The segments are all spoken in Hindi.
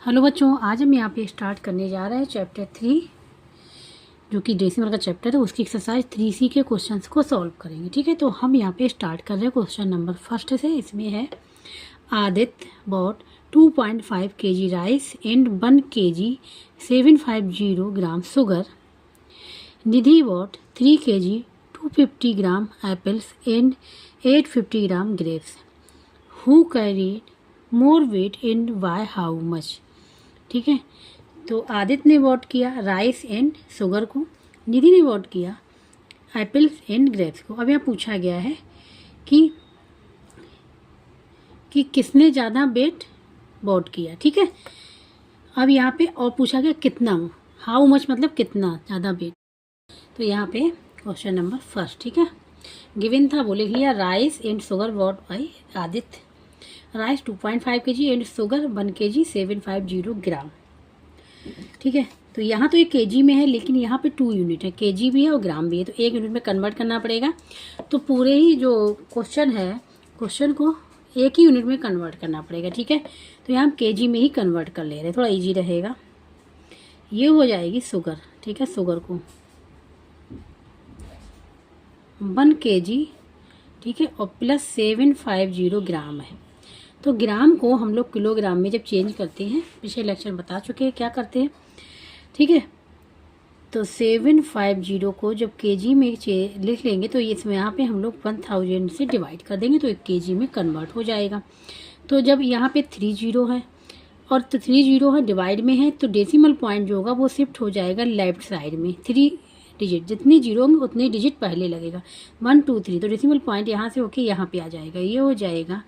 हेलो बच्चों, आज हम यहाँ पे स्टार्ट करने जा रहे हैं चैप्टर 3 जो कि डेसिमल का चैप्टर है। उसकी एक्सरसाइज 3C के क्वेश्चंस को सॉल्व करेंगे। ठीक है, तो हम यहाँ पे स्टार्ट कर रहे हैं क्वेश्चन नंबर फर्स्ट से। इसमें है Aditya bought 2.5 kg rice and 1 kg 750 gram sugar. Nidhi bought 3 kg 250 gram apples and 850 gram grapes. Who carried more weight and by how much. ठीक है, तो आदित्य ने वोट किया राइस एंड शुगर को, निधि ने वोट किया एप्पल्स एंड ग्रेप्स को। अब यहाँ पूछा गया है कि किसने ज़्यादा वेट वोट किया। ठीक है, अब यहाँ पे और पूछा गया कितना, हाउ मच मतलब कितना ज़्यादा वेट। तो यहाँ पे क्वेश्चन नंबर फर्स्ट, ठीक है, गिवन था, बोले लिया rice and sugar vote by Aditya. Rice 2.5 kg and sugar 1 kg 750 ग्राम। ठीक है, तो यहाँ तो एक केजी में है, लेकिन यहाँ पे 2 यूनिट है, केजी भी है और ग्राम भी है, तो 1 यूनिट में कन्वर्ट करना पड़ेगा। तो पूरे ही जो क्वेश्चन है, क्वेश्चन को एक ही यूनिट में कन्वर्ट करना पड़ेगा। ठीक है, तो यहाँ हम केजी में ही कन्वर्ट कर ले रहे हैं, थोड़ा इजी रहेगा। ये हो जाएगी शुगर। ठीक है, शुगर को 1 kg, ठीक है, और प्लस 750 ग्राम है। तो ग्राम को हम लोग किलोग्राम में जब चेंज करते हैं, पिछले लेक्चर में बता चुके हैं क्या करते हैं। ठीक है, तो 750 को जब केजी में लिख लेंगे तो इसमें यहाँ पे हम लोग 1000 से डिवाइड कर देंगे तो 1 केजी में कन्वर्ट हो जाएगा। तो जब यहाँ पे 3 जीरो है और तो 3 जीरो है डिवाइड में है, तो डेसिमल पॉइंट जो होगा वो शिफ्ट हो जाएगा लेफ्ट साइड में। 3 डिजिट जितनी जीरो होंगे उतने डिजिट पहले लगेगा, 1 2 3, तो डेसिमल पॉइंट यहाँ से होके यहाँ पे आ जाएगा। ये हो जाएगा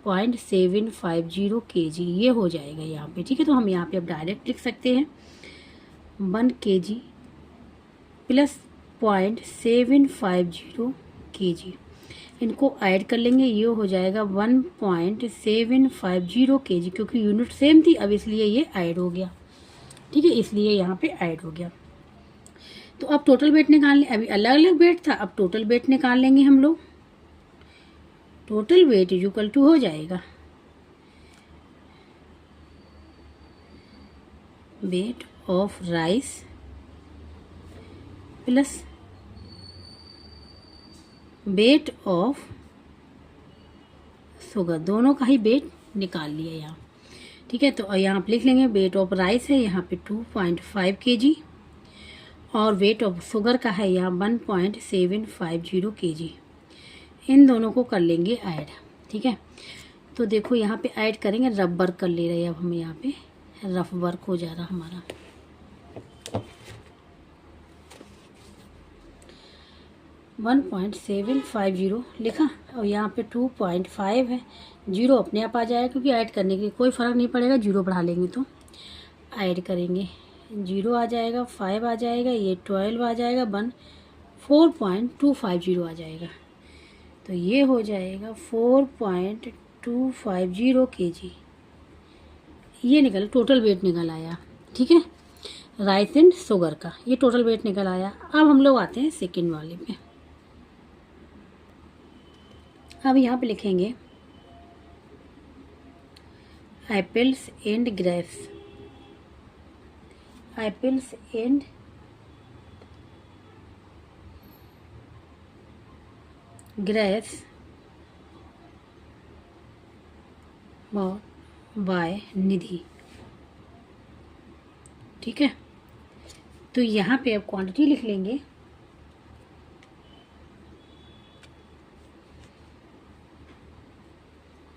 0.750 kg, ये हो जाएगा यहाँ पे। ठीक है, तो हम यहाँ पे अब डायरेक्ट लिख सकते हैं 1 kg प्लस 0.750 kg। इनको ऐड कर लेंगे, ये हो जाएगा 1.750 kg, क्योंकि यूनिट सेम थी अब इसलिए ये ऐड हो गया। ठीक है, इसलिए यहाँ पे ऐड हो गया। तो अब टोटल वेट निकाल लें, अभी अलग अलग वेट था, अब टोटल वेट निकाल लेंगे हम लोग। Total weight is equal to हो जाएगा weight of rice plus weight of sugar, दोनों का ही वेट निकाल लिया यहाँ। ठीक है, तो यहाँ पे लिख लेंगे वेट ऑफ राइस है यहाँ पे 2.5 kg और वेट ऑफ शुगर का है यहाँ 1.750 kg। इन दोनों को कर लेंगे ऐड। ठीक है, तो देखो यहाँ पे ऐड करेंगे, रफ वर्क कर ले रहे हैं अब हम, यहाँ पे रफ वर्क हो जा रहा हमारा। वन 1.750 लिखा और यहाँ पे 2.5 है, जीरो अपने आप आ जाएगा क्योंकि ऐड करने के कोई फ़र्क नहीं पड़ेगा, जीरो बढ़ा लेंगे तो ऐड करेंगे, जीरो आ जाएगा, 5 आ जाएगा, ये 12 आ जाएगा, 4.250 आ जाएगा। तो ये हो जाएगा 4.250 kg, ये निकल टोटल वेट निकल आया। ठीक है, राइस एंड शुगर का ये टोटल वेट निकल आया। अब हम लोग आते हैं सेकेंड वाले में। अब यहाँ पे लिखेंगे apples and grapes. Apples and grapes by Nidhi. ठीक है, तो यहाँ पे अब क्वांटिटी लिख लेंगे,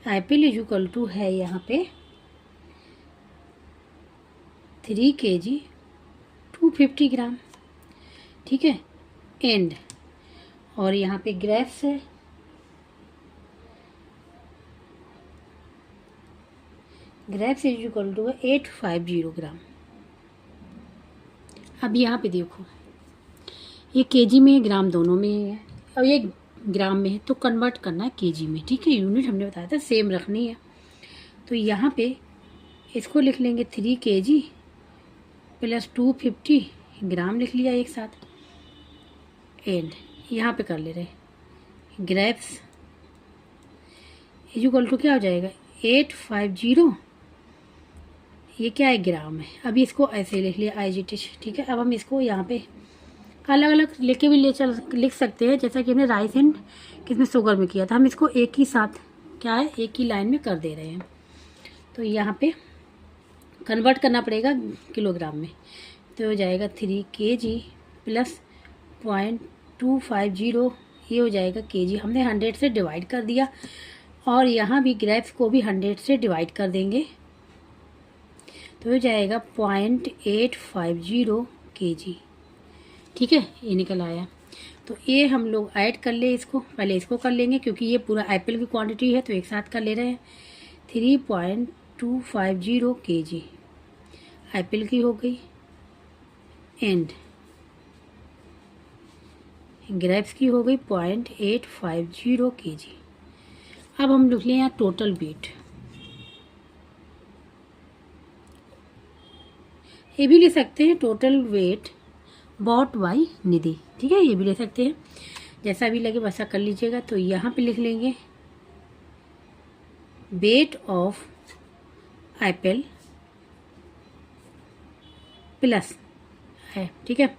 एप्पल इज इक्वल टू है यहाँ पे 3 kg 250 ग्राम। ठीक है, एंड और यहाँ पे ग्रेप्स है, ग्रेप्स इज इक्वल टू 850 ग्राम। अब यहाँ पे देखो ये केजी में है, ग्राम दोनों में है, और ये ग्राम में है तो कन्वर्ट करना है केजी में। ठीक है, यूनिट हमने बताया था सेम रखनी है। तो यहाँ पे इसको लिख लेंगे 3 kg प्लस 250 ग्राम लिख लिया एक साथ, एंड यहाँ पे कर ले रहे ग्रेप्स इज इक्वल टू क्या हो जाएगा 850, ये क्या है, ग्राम है। अभी इसको ऐसे लिख लिया IGT, ठीक है। अब हम इसको यहाँ पे अलग अलग लेके भी लिख सकते हैं, जैसा कि हमने राइस एंड किसमें शुगर में किया था। हम इसको एक ही साथ क्या है, एक ही लाइन में कर दे रहे हैं। तो यहाँ पे कन्वर्ट करना पड़ेगा किलोग्राम में, तो हो जाएगा 3 kg प्लस 0.250, ये हो जाएगा kg। हमने 100 से डिवाइड कर दिया, और यहाँ भी ग्रेप्स को भी 100 से डिवाइड कर देंगे, तो हो जाएगा 0.850 kg, ठीक है। ये निकल आया। तो ये हम लोग ऐड कर ले, इसको पहले इसको कर लेंगे क्योंकि ये पूरा एप्पल की क्वांटिटी है, तो एक साथ कर ले रहे हैं। 3.250 kg एप्पल की हो गई, एंड ग्रेप्स की हो गई 0.850 kg। अब हम लिख लें यहाँ टोटल वेट, ये भी ले सकते हैं टोटल वेट बॉट बाई निधि, ठीक है। ये भी ले सकते हैं, जैसा भी लगे वैसा कर लीजिएगा। तो यहाँ पे लिख लेंगे वेट ऑफ एप्पल प्लस है, ठीक है,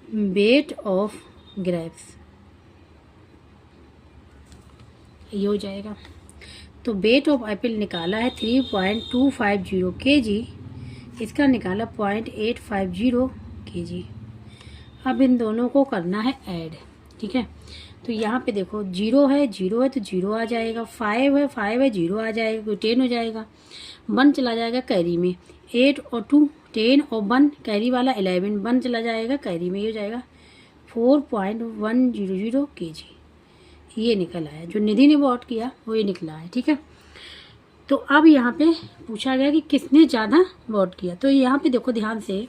वेट ऑफ ग्रेप्स, ये हो जाएगा। तो वेट ऑफ एप्पल निकाला है 3.250 kg, इसका निकाला 0.850 kg। अब इन दोनों को करना है ऐड, ठीक है। तो यहाँ पे देखो 0 है तो 0 आ जाएगा, 5 है 0 आ जाएगा, 10 हो जाएगा, 1 चला जाएगा कैरी में, 8 और 2 10 और 1 कैरी वाला 11, 1 चला जाएगा कैरी में, ये हो जाएगा 4.100 kg। ये निकल आया, जो निधि ने वोट किया वो ये निकला है, ठीक है। तो अब यहाँ पे पूछा गया कि किसने ज़्यादा वोट किया, तो यहाँ पे देखो ध्यान से,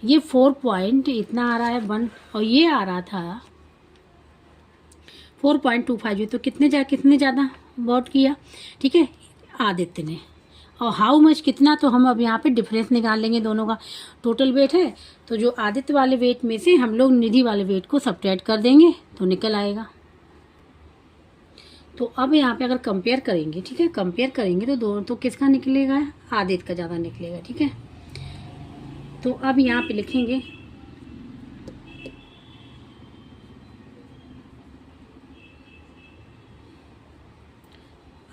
ये 4 पॉइंट इतना आ रहा है 1, और ये आ रहा था 4.250, तो कितने ज़्यादा वोट किया, ठीक है, आदित्य ने। और हाउ मच कितना, तो हम अब यहाँ पे डिफरेंस निकाल लेंगे दोनों का। टोटल वेट है, तो जो आदित्य वाले वेट में से हम लोग निधि वाले वेट को सब्ट्रैक्ट कर देंगे, तो निकल आएगा। तो अब यहाँ पे अगर कंपेयर करेंगे, ठीक है, कंपेयर करेंगे तो दोनों, तो किसका निकलेगा, आदित्य का ज़्यादा निकलेगा, ठीक है। तो अब यहाँ पे लिखेंगे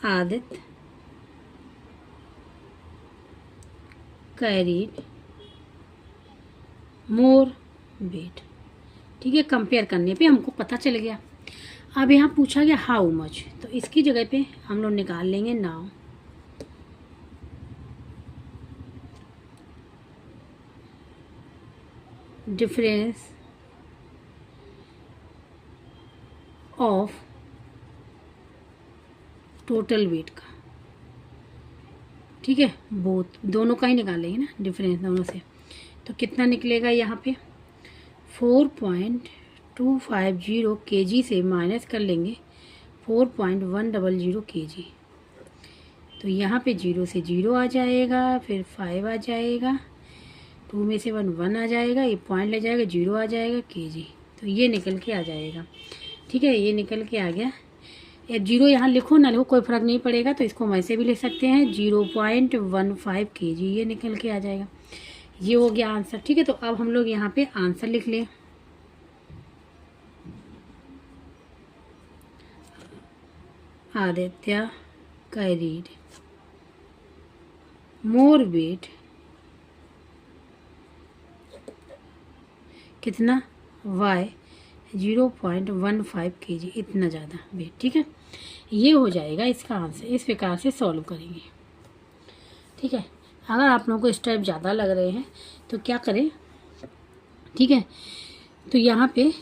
आदित्य कैरीड मोर वेट, ठीक है। कंपेयर करने पे हमको पता चल गया। अब यहाँ पूछा गया हाउ मच, तो इसकी जगह पे हम लोग निकाल लेंगे now. Difference of total weight का, ठीक है, बोथ दोनों का ही निकाल लेंगे ना, डिफरेंस दोनों से। तो कितना निकलेगा यहाँ पे 4.250 kg से माइनस कर लेंगे 4.100 kg। तो यहाँ पे 0 से 0 आ जाएगा, फिर 5 आ जाएगा, 2 में से 1 आ जाएगा, ये पॉइंट ले जाएगा, 0 आ जाएगा kg। तो ये निकल के आ जाएगा, ठीक है, ये निकल के आ गया। या 0 यहाँ लिखो ना लिखो कोई फ़र्क नहीं पड़ेगा, तो इसको हम ऐसे भी लिख सकते हैं 0.15 kg, ये निकल के आ जाएगा। ये हो गया आंसर, ठीक है। तो अब हम लोग यहाँ पे आंसर लिख लें। आदित्य कैरीड मोर वेट, कितना, y 0.15 kg, इतना ज़्यादा वेट, ठीक है। ये हो जाएगा इसका आंसर, इस प्रकार से सॉल्व करेंगे, ठीक है। अगर आप लोगों को स्टेप ज़्यादा लग रहे हैं तो क्या करें, ठीक है। तो यहाँ पे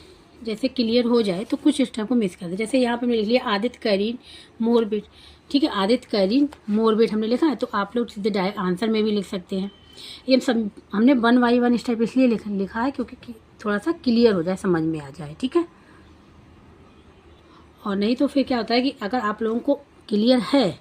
जैसे क्लियर हो जाए तो कुछ स्टेप को मिस कर दे। जैसे यहाँ पे हमने लिख लिया आदित्य कैरीड मोर वेट, ठीक है, आदित्य कैरीड मोर वेट हमने लिखा है, तो आप लोग सीधे डायरेक्ट आंसर में भी लिख सकते हैं। ये सब हमने 1 by 1 स्टेप इसलिए लिखा है क्योंकि थोड़ा सा क्लियर हो जाए, समझ में आ जाए, ठीक है। और नहीं तो फिर क्या होता है कि अगर आप लोगों को क्लियर है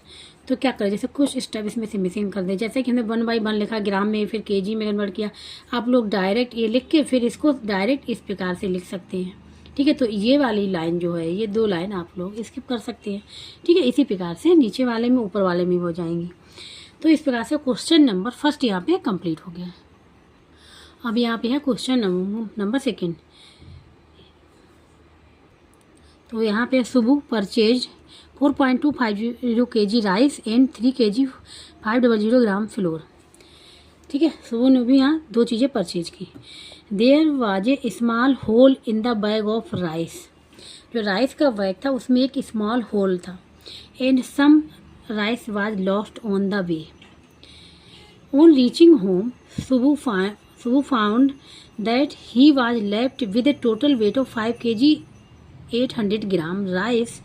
तो क्या करें, जैसे कुछ स्टेप इसमें से मिसिंग कर दें। जैसे कि हमने 1 by 1 लिखा ग्राम में, फिर kg में कन्वर्ट किया, आप लोग डायरेक्ट ये लिख के फिर इसको डायरेक्ट इस प्रकार से लिख सकते हैं, ठीक है। तो ये वाली लाइन जो है, ये 2 लाइन आप लोग स्किप कर सकते हैं, ठीक है। इसी प्रकार से नीचे वाले में ऊपर वाले में हो जाएंगी। तो इस प्रकार से क्वेश्चन नंबर फर्स्ट यहाँ पे कंप्लीट हो गया है। अब यहाँ पे है क्वेश्चन नंबर सेकेंड। तो यहाँ पे Subu purchase 4.250 kg rice and 3 kg 500 gram flour. ठीक है, सुबु ने भी यहाँ 2 चीज़ें परचेज की। There was a small hole in the bag of rice. जो राइस का बैग था उसमें एक स्मॉल होल था। And some rice was lost on the way. On reaching home Subu found that he was left with a total weight of 5 kg 800 gram rice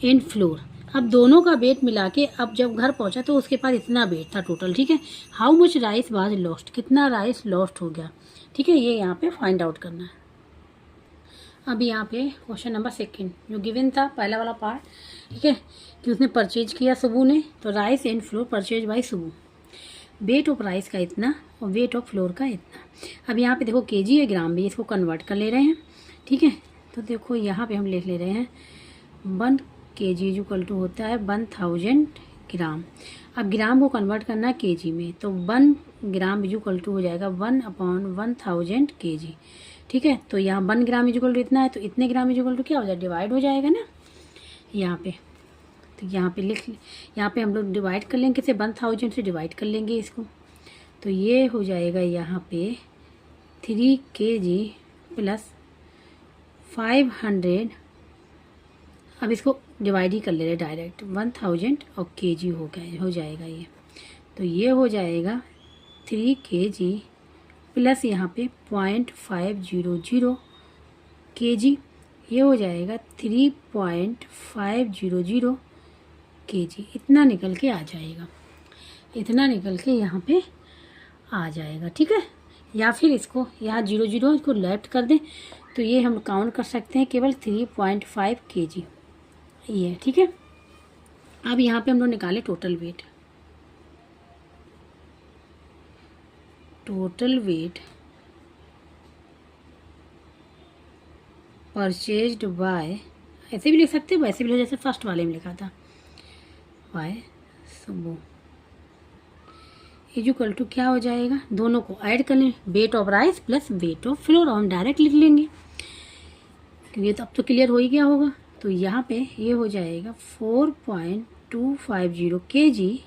and flour. अब दोनों का वेट मिला के अब जब घर पहुंचा तो उसके पास इतना वेट था टोटल। ठीक है, how much rice was lost, कितना राइस लॉस्ट हो गया। ठीक है, ये यहाँ पे फाइंड आउट करना है। अब यहाँ पे क्वेश्चन नंबर सेकंड जो गिवन था पहला वाला पार्ट। ठीक है, कि उसने परचेज किया सुबु ने, तो rice and flour purchase by Subu. Weight of rice का इतना और वेट ऑफ फ्लोर का इतना। अब यहाँ पे देखो केजी है, ग्राम भी, इसको कन्वर्ट कर ले रहे हैं। ठीक है, तो देखो यहाँ पे हम लिख ले रहे हैं 1 kg इक्वल टू होता है 1000 ग्राम। अब ग्राम को कन्वर्ट करना है केजी में, तो 1 ग्राम इक्वल टू हो जाएगा 1/1000 kg। ठीक है, तो यहाँ 1 ग्राम इक्वल टू इतना है, तो इतने ग्राम इक्वल टू क्या हो जाएगा, डिवाइड हो जाएगा ना यहाँ पे। तो यहाँ पे यहाँ पे हम लोग डिवाइड कर लेंगे, किसे 1000 से डिवाइड कर लेंगे इसको। तो ये हो जाएगा यहाँ पे 3 kg प्लस 500। अब इसको डिवाइड ही कर ले रहे डायरेक्ट, 1000 और kg हो जाएगा ये। तो ये हो जाएगा 3 kg प्लस यहाँ पे 0.500 kg, ये हो जाएगा 3.500 kg। इतना निकल के आ जाएगा, इतना निकल के यहाँ पे आ जाएगा। ठीक है, या फिर इसको यहाँ 0 इसको लेफ्ट कर दें तो ये हम काउंट कर सकते हैं केवल 3.5 kg ये। ठीक है, अब यहाँ पे हम लोग निकाले total weight. Total weight purchased bye, ऐसे भी लिख सकते हैं, वैसे भी जैसे फर्स्ट वाले में लिखा था, बाय सुबु इक्वल टू क्या हो जाएगा, दोनों को ऐड कर लें, wait of rice plus weight of floor. हम डायरेक्ट लिख लेंगे क्योंकि तो अब तो क्लियर हो ही गया होगा। तो यहाँ पे ये हो जाएगा 4.250 kg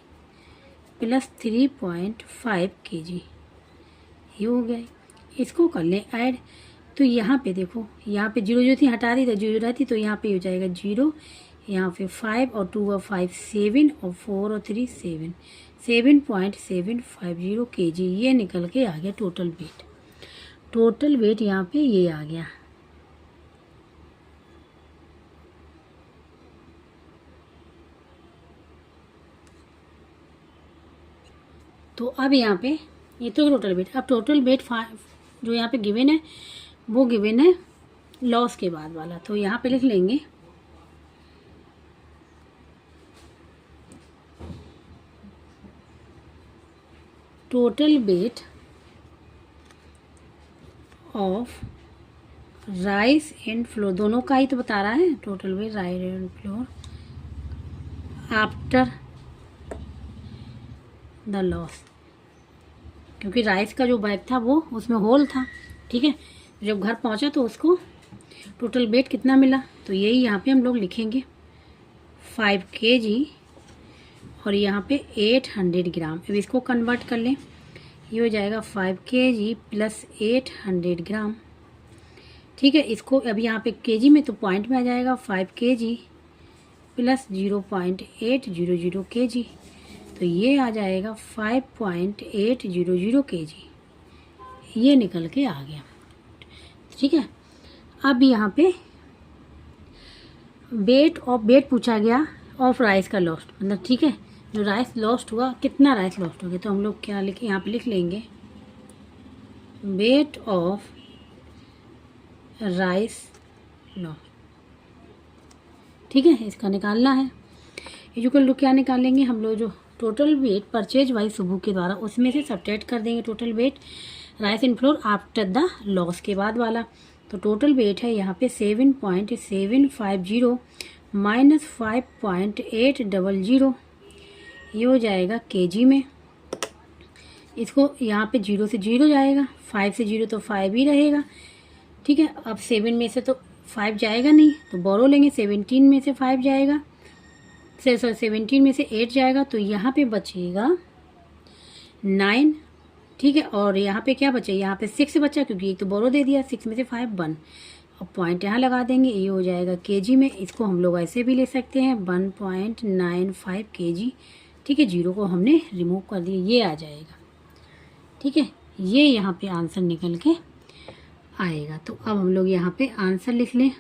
प्लस 3.5 kg, ये हो गया। इसको कर लें ऐड, तो यहाँ पे देखो, यहाँ पे 0 थी हटा दी तो 0 रहती, तो यहाँ पे हो जाएगा 0, यहाँ पे 5 और 2 और 5 7 और 4 और 3 7, 7.750 kg ये निकल के आ गया टोटल वेट। टोटल वेट यहाँ पे ये आ गया। तो अब यहाँ पे ये तो टोटल वेट। अब टोटल वेट जो यहाँ पे गिवन है वो गिवन है लॉस के बाद वाला, तो यहाँ पे लिख लेंगे total weight of rice and floor, दोनों का ही तो बता रहा है total weight rice and floor after the loss, क्योंकि राइस का जो बैग था वो उसमें होल था। ठीक है, जब घर पहुंचा तो उसको टोटल वेट कितना मिला, तो यही यहाँ पे हम लोग लिखेंगे 5 kg और यहाँ पे 800 ग्राम। अब इसको कन्वर्ट कर लें, ये हो जाएगा 5 kg प्लस 800 ग्राम। ठीक है, इसको अब यहाँ पे केजी में तो पॉइंट में आ जाएगा 5 kg प्लस 0.800 kg, तो ये आ जाएगा 5.800 kg, ये निकल के आ गया। ठीक है, अब यहाँ पे वेट पूछा गया ऑफ राइस का लॉस्ट, मतलब ठीक है जो राइस लॉस्ट हुआ, कितना राइस लॉस्ट हो गया, तो हम लोग क्या लिखे यहाँ पे लिख लेंगे वेट ऑफ राइस लॉस्ट। ठीक है, इसका निकालना है इक्वल टू क्या निकालेंगे हम लोग, जो टोटल वेट परचेज बाई सुबु के द्वारा उसमें से सब्ट्रैक्ट कर देंगे total weight rice and floor after the loss के बाद वाला। तो टोटल वेट है यहाँ पे 7.750 माइनस 5.800, ये हो जाएगा केजी में। इसको यहाँ पे 0 से 0 जाएगा, 5 से 0 तो 5 ही रहेगा, ठीक है। अब 7 में से तो 5 जाएगा नहीं, तो बोरो लेंगे, 17 में से 5 जाएगा, 17 में से 8 जाएगा, तो यहाँ पे बचेगा 9, ठीक है। और यहाँ पे क्या बचा, यहाँ पे 6 बचा, क्योंकि एक तो बोरो दे दिया, 6 में से 5 1। अब पॉइंट यहाँ लगा देंगे, ये हो जाएगा केजी में। इसको हम लोग ऐसे भी ले सकते हैं 1.95 केजी, ठीक है। 0 को हमने रिमूव कर दिया, ये आ जाएगा, ठीक है। ये यहाँ पे आंसर निकल के आएगा। तो अब हम लोग यहाँ पे आंसर लिख लें।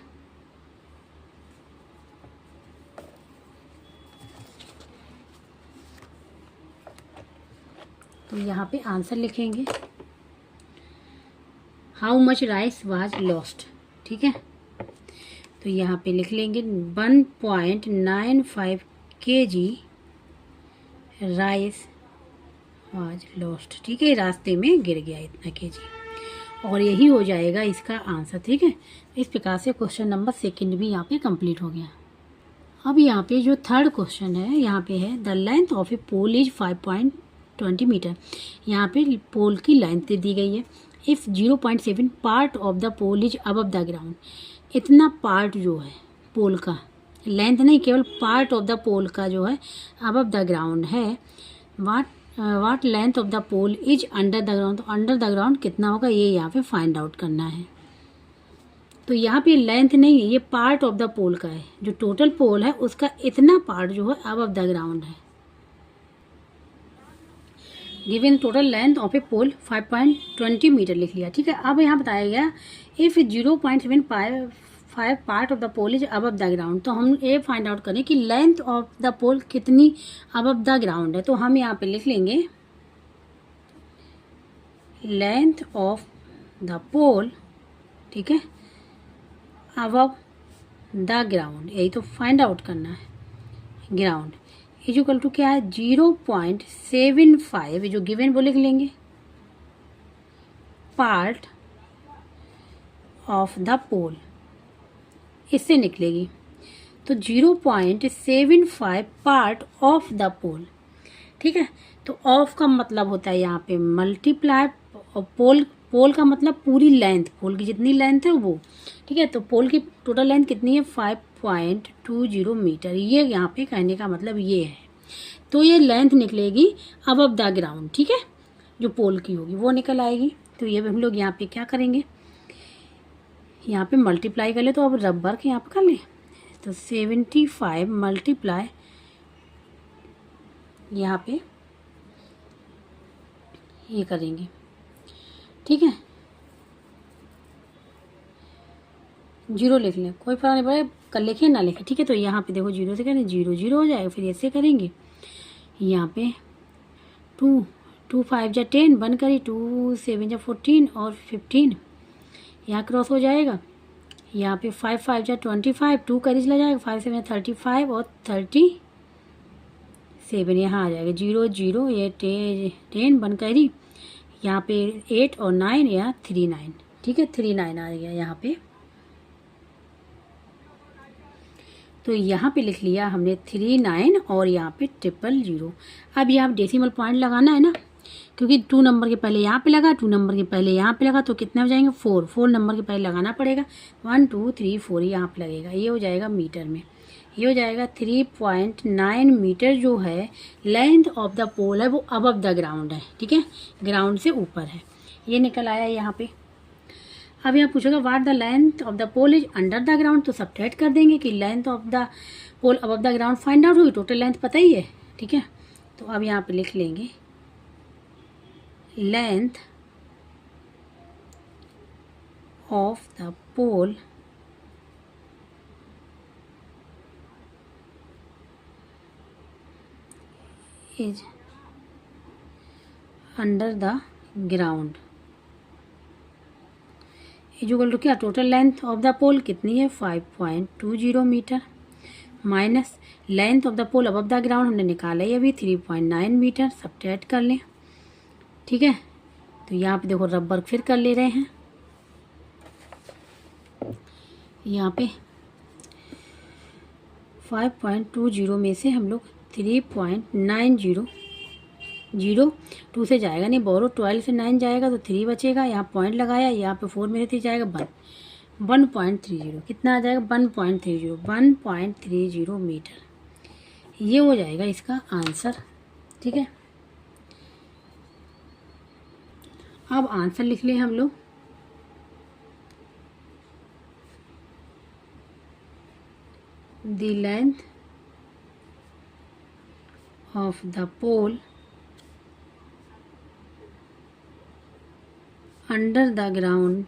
तो यहाँ पे आंसर लिखेंगे, how much rice was lost, ठीक है। तो यहाँ पे लिख लेंगे 1.95 केजी राइस वाज लॉस्ट, ठीक है। रास्ते में गिर गया इतना केजी, और यही हो जाएगा इसका आंसर, ठीक है। इस प्रकार से क्वेश्चन नंबर 2 भी यहाँ पे कंप्लीट हो गया। अब यहाँ पे जो थर्ड क्वेश्चन है, यहाँ पे है the length of a pole is 5.20 metre. यहाँ पे पोल की लेंथ दी गई है। If 0.7 part of the pole is above the ground, इतना पार्ट जो है पोल का, लेंथ नहीं, केवल पार्ट ऑफ द पोल का जो है अबव द ग्राउंड है। What length of the pole is under the ground, तो अंडर द ग्राउंड कितना होगा, ये यहाँ पे फाइंड आउट करना है। तो यहाँ पे लेंथ नहीं है, ये पार्ट ऑफ द पोल का है। जो टोटल पोल है उसका इतना पार्ट जो है अबव द ग्राउंड है। Given total length of a pole 5.20 metre लिख लिया, ठीक है। अब यहाँ बताया गया if 0.75 part of the pole is above the ground, तो हम ये फाइंड आउट करें कि लेंथ ऑफ द पोल कितनी अबव द ग्राउंड है। तो हम यहाँ पे लिख लेंगे लेंथ ऑफ द पोल, ठीक है, अबव द ग्राउंड, यही तो फाइंड आउट करना है। ग्राउंड इक्वल टू क्या है, 0.75, जो गिवन वो लिख लेंगे, पार्ट ऑफ द पोल, इससे निकलेगी। तो 0.75 पार्ट ऑफ द पोल, ठीक है। तो ऑफ का मतलब होता है यहाँ पे मल्टीप्लाई, और पोल का मतलब पूरी लेंथ, पोल की जितनी लेंथ है वो, ठीक है। तो पोल की टोटल लेंथ कितनी है, 5.20 मीटर। ये यहाँ पे कहने का मतलब ये है। तो ये लेंथ निकलेगी अबव द ग्राउंड, ठीक है, जो पोल की होगी वो निकल आएगी। तो ये हम लोग यहाँ पे क्या करेंगे, यहाँ पे मल्टीप्लाई कर ले, तो अब रबर के यहाँ पे कर ले, तो 75 मल्टीप्लाई यहाँ पे ये करेंगे, ठीक है। 0 लिख लें, कोई फर्क नहीं पड़ेगा, कल लिखें ना लिखें, ठीक है। तो यहाँ पे देखो 0 से करें, 0 0 हो जाएगा, फिर ऐसे करेंगे। यहाँ पे 2 5 जा 10 बन करी, 2 7 जा 14 और 15 यहाँ क्रॉस हो जाएगा। यहाँ पे 5 5 जा 25, 2 करी चला जाएगा, 5 7 35 और 37 यहाँ आ जाएगा। 0 0 ये 10 बन करी, यहाँ पे 8 और 9 या 3 9, ठीक है, 3 9 आ गया यहाँ पे। तो यहाँ पे लिख लिया हमने 3 9 और यहाँ पे 000। अब यहाँ डेसिमल पॉइंट लगाना है ना, क्योंकि 2 नंबर के पहले यहाँ पे लगा, 2 नंबर के पहले यहाँ पे लगा, तो कितने हो जाएंगे 4 नंबर के पहले लगाना पड़ेगा। 1 2 3 4 यहाँ पे लगेगा, ये हो जाएगा मीटर में, ये हो जाएगा 3.9 मीटर जो है लेंथ ऑफ द पोल है, वो अबव द ग्राउंड है, ठीक है, ग्राउंड से ऊपर है। ये निकल आया यहाँ पे। अब यहाँ पूछेगा what the length of the pole is under the ground, तो सब्ट्रैक्ट कर देंगे कि length of the pole above the ground find out हुई, टोटल लेंथ पता ही है, ठीक है। तो अब यहाँ पे लिख लेंगे length of the pole is under the ground equal to क्या, total length of the pole कितनी है 5.20 metre, minus length of the pole above the ground हमने निकाला है अभी 3.9 मीटर, सब्ट्रैक्ट कर लें, ठीक है। तो यहाँ पे देखो रबर फिर कर ले रहे हैं, यहाँ पे 5.20 में से हम लोग 3.90 0, 2 से जाएगा नहीं, बोरो 12 से 9 जाएगा तो 3 बचेगा, यहाँ पॉइंट लगाया, यहाँ पे 4 में से 3 जाएगा 1.30, कितना आ जाएगा 1.30 मीटर। ये हो जाएगा इसका आंसर। ठीक है, अब आंसर लिख लें हम लोग। The length of the pole under the ground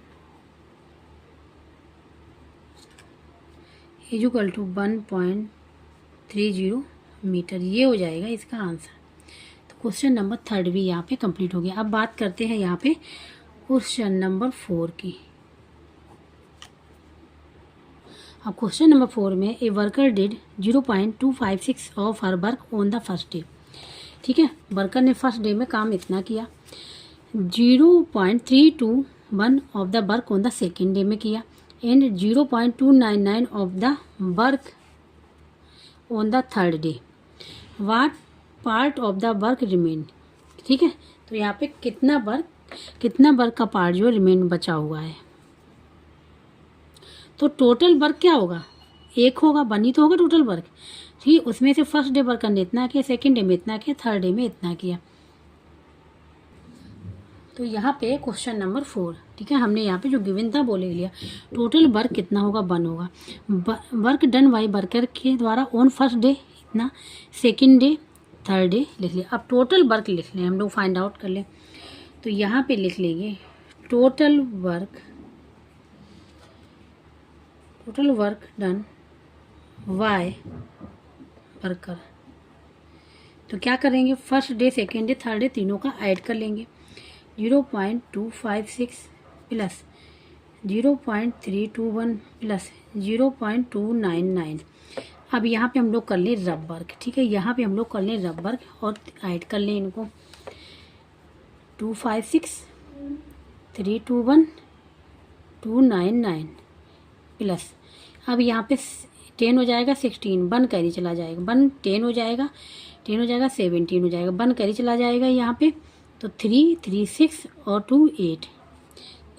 is equal to 1.30 metre. ये हो जाएगा इसका आंसर। तो क्वेश्चन नंबर 3 भी यहाँ पे कंप्लीट हो गया। अब बात करते हैं यहाँ पे क्वेश्चन नंबर 4 की। अब क्वेश्चन नंबर 4 में a worker did 0.256 of her work on the first day. ठीक है, वर्कर ने फर्स्ट डे में काम इतना किया, 0.321 of the work on the second day में किया, and 0.299 of the work on the third day. What part of the work remain. ठीक है, तो यहाँ पे कितना वर्क का पार्ट जो रिमेन बचा हुआ है। तो टोटल वर्क क्या होगा, 1 होगा, 1 ही तो होगा टोटल वर्क। ठीक, उसमें से फर्स्ट डे वर्कर ने इतना किया, सेकेंड डे में इतना किया, थर्ड डे में इतना किया। तो यहाँ पे क्वेश्चन नंबर 4, ठीक है, हमने यहाँ पे जो गिवन था वो ले लिया। टोटल वर्क कितना होगा, 1 होगा। वर्क डन बाई वर्कर के द्वारा ऑन फर्स्ट डे इतना, सेकेंड डे, थर्ड डे लिख लिया। अब टोटल वर्क लिख लें हम लोग, फाइंड आउट कर लें। तो यहाँ पे लिख लेंगे total work done by worker. तो क्या करेंगे, first day, second day, third day तीनों का ऐड कर लेंगे। 0.256 प्लस 0.321 प्लस 0.299। अब यहाँ पे हम लोग कर लें रब वर्क। ठीक है, यहाँ पे हम लोग कर लें रब वर्क और ऐड कर लें इनको। 256, 321, 299 प्लस, अब यहाँ पे 10 हो जाएगा, 16 1 कैरी चला जाएगा, 1 10 हो जाएगा, 10 हो जाएगा, 17 हो जाएगा, 1 कैरी चला जाएगा यहाँ पे। तो 3 3 6 और 2 8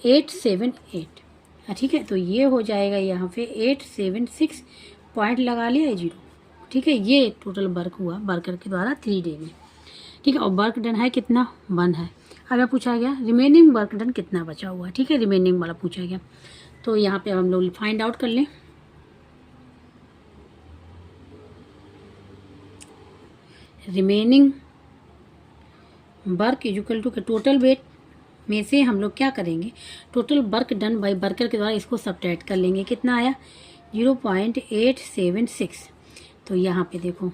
8 7 8। ठीक है, तो ये हो जाएगा यहाँ पे 876 पॉइंट लगा लिया 0। ठीक है, ये टोटल वर्क हुआ वर्कर के द्वारा 3 डे में। ठीक है, और वर्क डन है कितना, 1 है। अगर पूछा गया रिमेनिंग वर्क डन कितना बचा हुआ है। ठीक है, रिमेनिंग वाला पूछा गया। तो यहाँ पे हम लोग फाइंड आउट कर लें। Remaining work is equal to total weight में से हम लोग क्या करेंगे, total work done by worker के द्वारा इसको सब्ट्रैक्ट कर लेंगे। कितना आया, 0.876। तो यहाँ पे देखो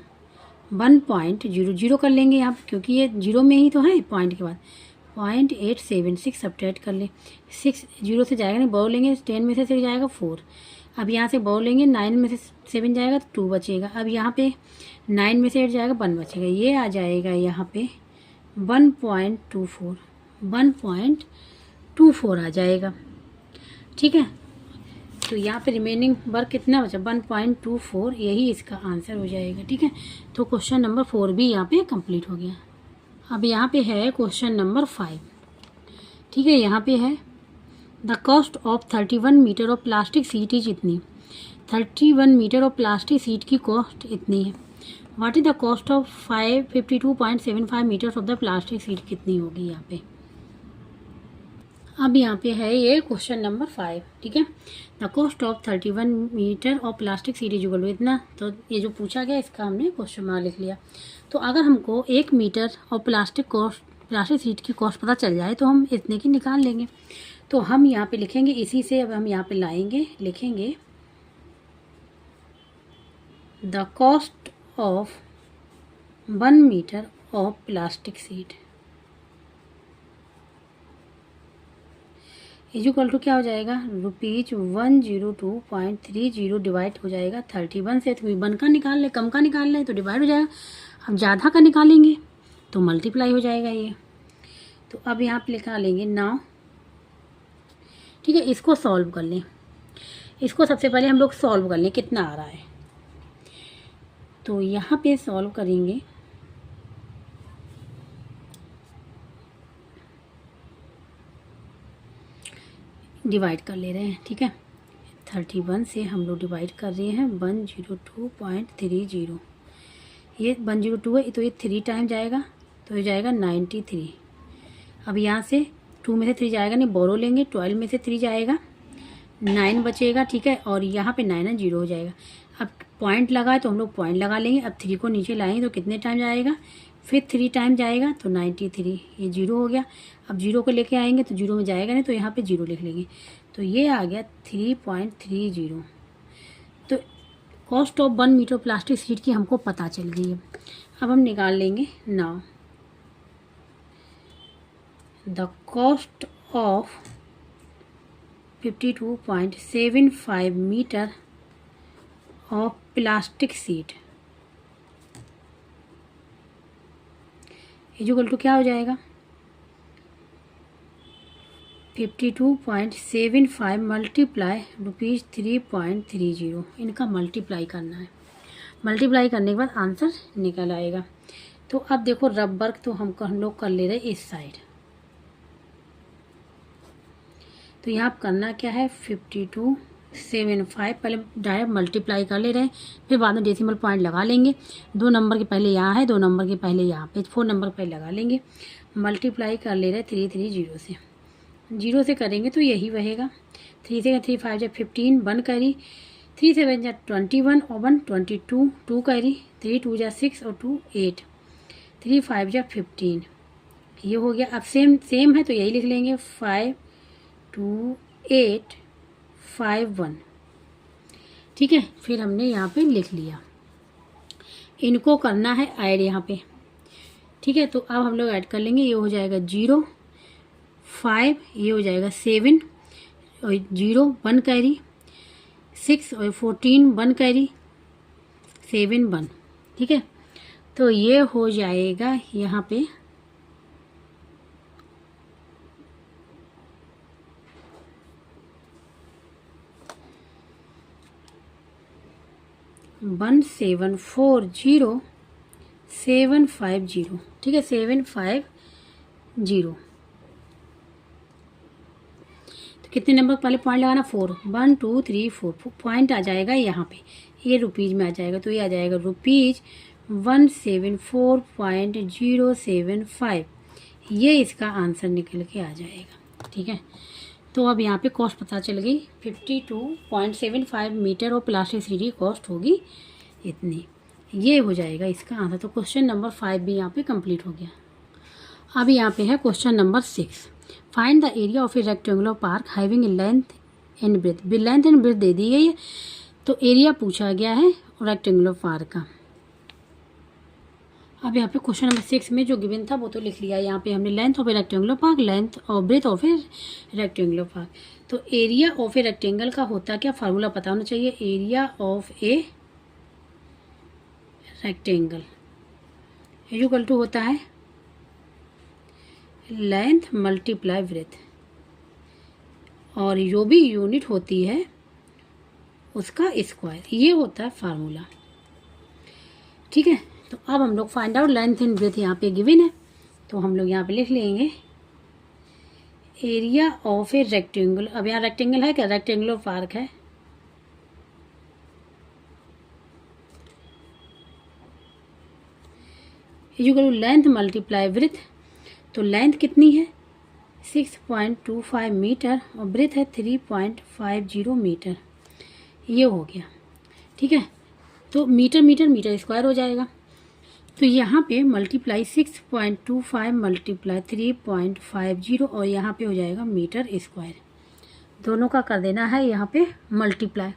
1.00 कर लेंगे यहाँ पे, क्योंकि ये 0 में ही तो है पॉइंट के बाद। 0.876 सब्ट्रैक्ट कर ले, 6 0 से जाएगा नहीं, बहु लेंगे, 10 में से 6 जाएगा 4। अब यहाँ से बहु लेंगे, 9 में से 7 जाएगा तो 2 बचेगा। अब यहाँ पे 9 में से 8 जाएगा, 1 बचेगा। ये आ जाएगा यहाँ पे 1.24 आ जाएगा। ठीक है, तो यहाँ पे रिमेनिंग वर्क कितना बचा, 1.24, यही इसका आंसर हो जाएगा। ठीक है, तो क्वेश्चन नंबर 4 भी यहाँ पे कंप्लीट हो गया। अब यहाँ पे है क्वेश्चन नंबर 5। ठीक है, यहाँ पे है the cost of 31 metre of plastic sheet is इतनी। 31 मीटर ऑफ प्लास्टिक सीट की कॉस्ट इतनी है। What is the cost of 552.75 metres of the plastic sheet, कितनी होगी यहाँ पे। अब यहाँ पे है ये क्वेश्चन नंबर 5। ठीक है, the cost of 31 metre of plastic sheet is equal to इतना। तो ये जो पूछा गया इसका हमने क्वेश्चन मार्क लिख लिया। तो अगर हमको 1 मीटर और प्लास्टिक सीट की कॉस्ट पता चल जाए तो हम इतने की निकाल लेंगे। तो हम यहाँ पे लिखेंगे, इसी से अब हम यहाँ पे लाएंगे, लिखेंगे the cost of 1 metre of plastic sheet is equal to क्या हो जाएगा, ₹102.30 डिवाइड हो जाएगा 31 से। तो 1 का निकाल ले, कम का निकाल ले तो डिवाइड हो जाएगा। अब ज़्यादा का निकालेंगे तो मल्टीप्लाई हो जाएगा ये। तो अब यहाँ पे लिखा लेंगे नाउ। ठीक है, इसको सॉल्व कर लें। इसको सबसे पहले हम लोग सॉल्व कर लें कितना आ रहा है। तो यहाँ पे सॉल्व करेंगे डिवाइड कर ले रहे हैं, ठीक है। 31 से हम लोग डिवाइड कर रहे हैं 102.30। ये 102 है तो ये 3 टाइम जाएगा तो ये जाएगा 93। अब यहाँ से 2 में से 3 जाएगा नहीं, बोरो लेंगे, 12 में से 3 जाएगा, 9 बचेगा, ठीक है। और यहाँ पे 9 है, 0 हो जाएगा। अब पॉइंट लगा है तो हम लोग पॉइंट लगा लेंगे। अब 3 को नीचे लाएंगे तो कितने टाइम जाएगा, फिर 3 टाइम जाएगा तो 93, ये 0 हो गया। अब 0 को लेके आएंगे तो 0 में जाएगा नहीं तो यहाँ पे 0 लिख लेंगे, तो ये आ गया 3.30। तो cost of 1 metre plastic sheet की हमको पता चल गई है। अब हम निकाल लेंगे। Now the cost of 52.75 metre of plastic sheet equal to क्या हो जाएगा, 52.75 मल्टीप्लाई ₹3.30। इनका मल्टीप्लाई करना है। मल्टीप्लाई करने के बाद आंसर निकल आएगा। तो अब देखो रब वर्क तो हम लोग कर ले रहे इस साइड। तो यहाँ पर करना क्या है, 52.75 पहले डायरेक्ट मल्टीप्लाई कर ले रहे हैं, फिर बाद में डेसिमल पॉइंट लगा लेंगे। 2 नंबर के पहले यहाँ है, 2 नंबर के पहले यहाँ पे, 4 नंबर के पहले लगा लेंगे। मल्टीप्लाई कर ले रहे 330 से, 0 से करेंगे तो यही रहेगा। 3 से 3 5 15, 1 करी, 3 7 21 और 1 22, 2 करी, 3 2 6 और 2 8, 3 5 15, ये हो गया। अब सेम है तो यही लिख लेंगे 5 2 8 5 1, ठीक है। फिर हमने यहाँ पे लिख लिया। इनको करना है ऐड यहाँ पे, ठीक है। तो अब हम लोग ऐड कर लेंगे। ये हो जाएगा 0 5, ये हो जाएगा 7 और 0 1 कैरी, 6 और 14 1 कैरी, 7 1, ठीक है। तो ये हो जाएगा यहाँ पे 1740750, ठीक है, 750। तो कितने नंबर पहले पॉइंट लगाना, 4, 1 2 3 4 पॉइंट आ जाएगा यहाँ पे, ये रुपीज़ में आ जाएगा। तो ये आ जाएगा ₹174.075, ये इसका आंसर निकल के आ जाएगा, ठीक है। तो अब यहाँ पे कॉस्ट पता चल गई, 52.75 मीटर और प्लास्टिक शीट की कॉस्ट होगी इतनी, ये हो जाएगा इसका आंसर। तो क्वेश्चन नंबर 5 भी यहाँ पे कंप्लीट हो गया। अब यहाँ पे है question number 6, find the area of a rectangular park having length and breadth. Length and breadth दे दी गई है तो एरिया पूछा गया है रेक्टेंगुलर पार्क का। अब यहाँ पे क्वेश्चन नंबर 6 में जो गिवन था वो तो लिख लिया। यहाँ पे हमने length of a rectangular park, length और breadth of a rectangular park. तो एरिया ऑफ ए रेक्टेंगल का होता क्या, फार्मूला पता होना चाहिए। Area of a rectangle equal to होता है लेंथ मल्टीप्लाई ब्रेथ, और जो भी यूनिट होती है उसका स्क्वायर, ये होता है फार्मूला, ठीक है। तो अब हम लोग find out length and breadth यहाँ पे गिवन है, तो हम लोग यहाँ पे लिख लेंगे एरिया ऑफ ए रेक्टेंगल। अब यहाँ रेक्टेंगल है क्या, रेक्टेंगुलर पार्क है, equal to length multiply breadth. तो लेंथ कितनी है 6.25 मीटर और ब्रेथ है 3.50 मीटर, ये हो गया, ठीक है। तो मीटर मीटर मीटर स्क्वायर हो जाएगा। तो यहाँ पे मल्टीप्लाई 6.25 मल्टीप्लाई 3.50 और यहाँ पे हो जाएगा मीटर स्क्वायर, दोनों का कर देना है यहाँ पे मल्टीप्लाई,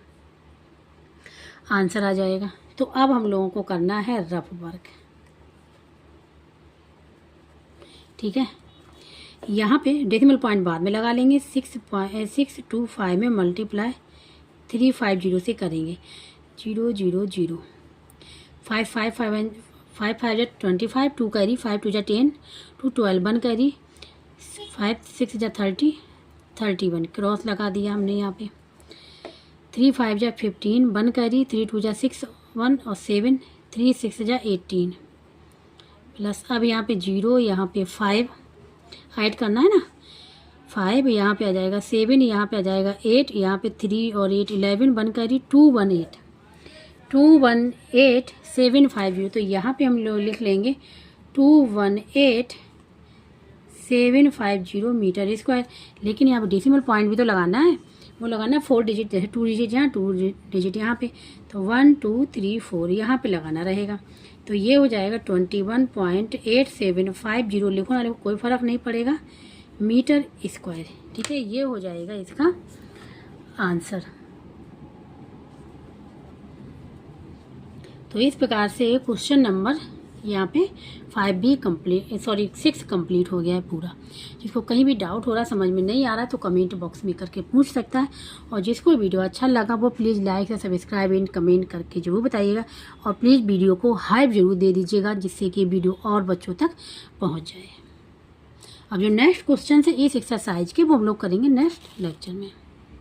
आंसर आ जाएगा। तो अब हम लोगों को करना है रफ वर्क, ठीक है। यहाँ पे डेसिमल पॉइंट बाद में लगा लेंगे। 625 में मल्टीप्लाई 350 से करेंगे, 0 0 0, 5 5 5 5 5 25, 2 कैरी, 5 2 10, 2 12, 1 कैरी, 5 6 30, 31 क्रॉस लगा दिया हमने यहाँ पे। 3 5 15, 1 कैरी, 3 2 6 1 और 7, 3 6 18 प्लस अब यहाँ पे 0, यहाँ पे 5 ऐड करना है ना, 5, यहाँ पे आ जाएगा 7, यहाँ पे आ जाएगा 8, यहाँ पे 3 और 8 11 बन करी 218 750। तो यहाँ पे हम लोग लिख लेंगे 218,750 मीटर स्क्वायर। लेकिन यहाँ पे डेसिमल पॉइंट भी तो लगाना है, वो लगाना है 4 डिजिट, जैसे 2 डिजिट यहाँ 2 डिजिट यहाँ पे, तो 1 2 3 4 यहाँ पे लगाना रहेगा। तो ये हो जाएगा 21.8750, लिखो ना लिखो कोई फ़र्क नहीं पड़ेगा, मीटर स्क्वायर। ठीक है, ये हो जाएगा इसका आंसर। तो इस प्रकार से क्वेश्चन नंबर यहाँ पे 5B कंप्लीट, सॉरी 6 कंप्लीट हो गया है पूरा। जिसको कहीं भी डाउट हो रहा है, समझ में नहीं आ रहा, तो कमेंट बॉक्स में करके पूछ सकता है। और जिसको वीडियो अच्छा लगा वो प्लीज़ लाइक या सब्सक्राइब एंड कमेंट करके जरूर बताइएगा। और प्लीज़ वीडियो को हाइप जरूर दे दीजिएगा, जिससे कि वीडियो और बच्चों तक पहुँच जाए। अब जो नेक्स्ट क्वेश्चन है इस एक्सरसाइज के, वो हम लोग करेंगे नेक्स्ट लेक्चर में।